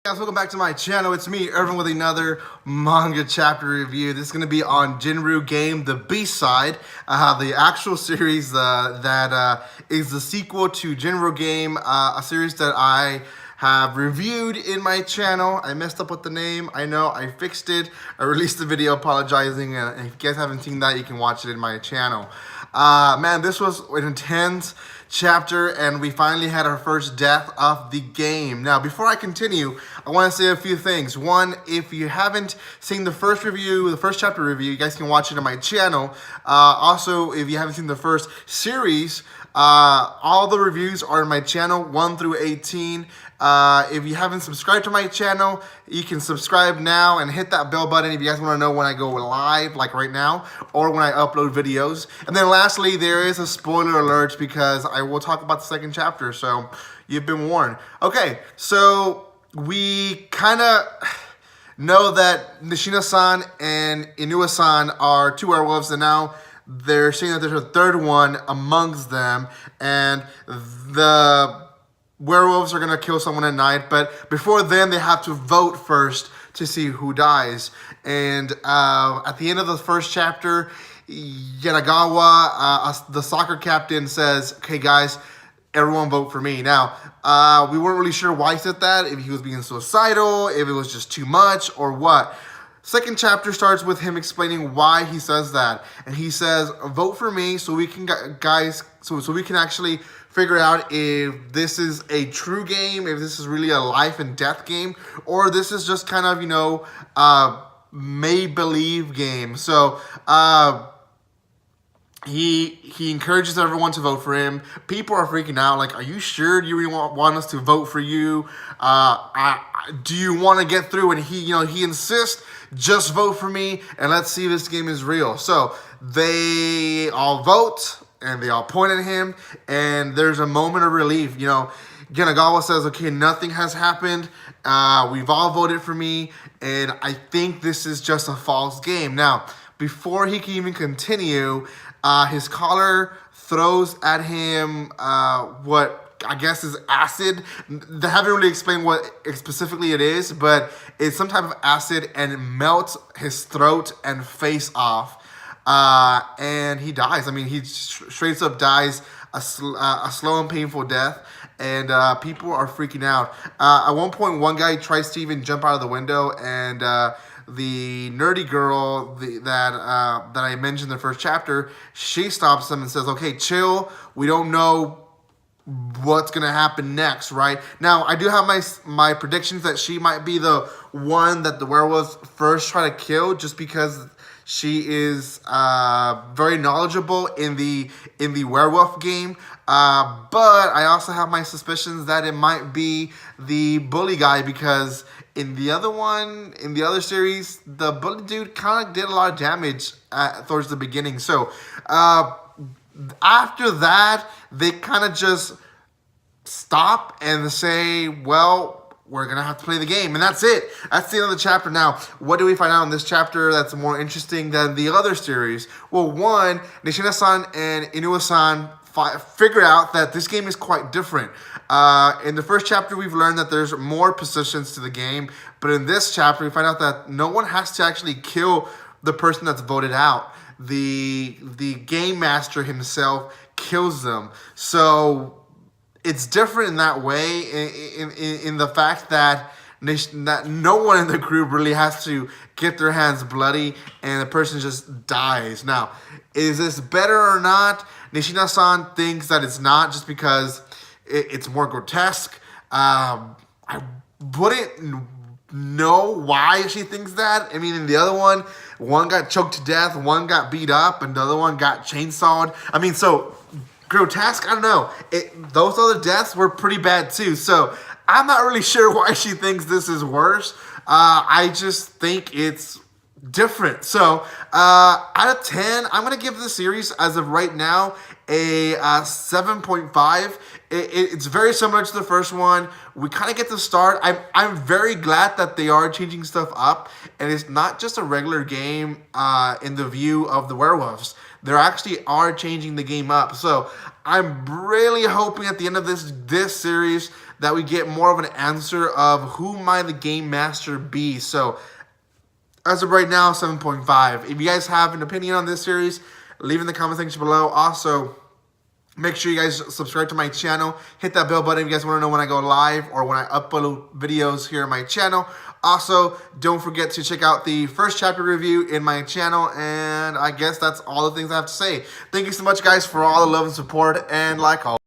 Guys, welcome back to my channel. It's me, Irvin, with another manga chapter review. This is going to be on Jinrou game, the B-side, the actual series that is the sequel to Jinrou game, a series that I have reviewed in my channel. I messed up with the name. I know, I fixed it. I released the video apologizing, and if you guys haven't seen that, you can watch it in my channel. Man, this was an intense chapter, and we finally had our first death of the game. Now, before I continue, I want to say a few things. One, if you haven't seen the first review, the first chapter review, you guys can watch it on my channel. Also, if you haven't seen the first series, all the reviews are in my channel, 1 through 18. If you haven't subscribed to my channel, you can subscribe now and hit that bell button if you guys want to know when I go live, like right now, or when I upload videos. And then lastly, there is a spoiler alert because I will talk about the second chapter, so you've been warned. Okay, so we kind of know that Nishina-san and Inua-san are two werewolves, and now they're saying that there's a third one amongst them, and the werewolves are gonna kill someone at night, but before then they have to vote first to see who dies. And at the end of the first chapter, Yanagawa, the soccer captain, says, "Okay guys, everyone vote for me." Now, we weren't really sure why he said that, if he was being suicidal, if it was just too much, or what. Second chapter starts with him explaining why he says that, and he says, "Vote for me so we can, guys, so we can actually figure out if this is a true game, if this is really a life and death game, or this is just kind of, you know, make-believe game." So he encourages everyone to vote for him. People are freaking out, like, "Are you sure you really want us to vote for you? Do you want to get through?" And he insists, "Just vote for me and let's see if this game is real." So they all vote and they all point at him, and there's a moment of relief. Yanagawa says, "Okay, nothing has happened. We've all voted for me, and I think this is just a false game." Now, before he can even continue, his caller throws at him what I guess is acid. They haven't really explained what specifically it is, but it's some type of acid, and it melts his throat and face off. And he dies. I mean, he straight up dies a slow and painful death, and people are freaking out. At one point, one guy tries to even jump out of the window, and the nerdy girl that I mentioned in the first chapter, she stops him and says, "Okay, chill. We don't know what's gonna happen next, right?" Now, I do have my predictions that she might be the one that the werewolves first try to kill, just because she is very knowledgeable in the werewolf game. But I also have my suspicions that it might be the bully guy, because in the other series, the bully dude kind of did a lot of damage towards the beginning. So after that, they kind of just stop and say, "Well, we're going to have to play the game." And that's it. That's the end of the chapter. Now, what do we find out in this chapter that's more interesting than the other series? Well, one, Nishina-san and Inua-san figure out that this game is quite different. In the first chapter, we've learned that there's more positions to the game. But in this chapter, we find out that no one has to actually kill the person that's voted out. The game master himself kills them. So it's different in that way, in the fact that no one in the group really has to get their hands bloody, and the person just dies. Now, is this better or not? Nishina-san thinks that it's not, just because it's more grotesque. I wouldn't know why she thinks that. I mean, in the other one got choked to death, one got beat up, and the other one got chainsawed. I mean, so grotesque, I don't know. Those other deaths were pretty bad too, so I'm not really sure why she thinks this is worse. I just think it's different. So out of 10, I'm gonna give the series, as of right now, a 7.5. It's very similar to the first one. We kind of get the start. I'm very glad that they are changing stuff up, and it's not just a regular game in the view of the werewolves. They actually are changing the game up. So I'm really hoping at the end of this series that we get more of an answer of who might the game master be. So as of right now, 7.5. If you guys have an opinion on this series, leave in the comment section below. Also, make sure you guys subscribe to my channel. Hit that bell button if you guys want to know when I go live or when I upload videos here on my channel. Also, don't forget to check out the first chapter review in my channel. And I guess that's all the things I have to say. Thank you so much, guys, for all the love and support. And like always,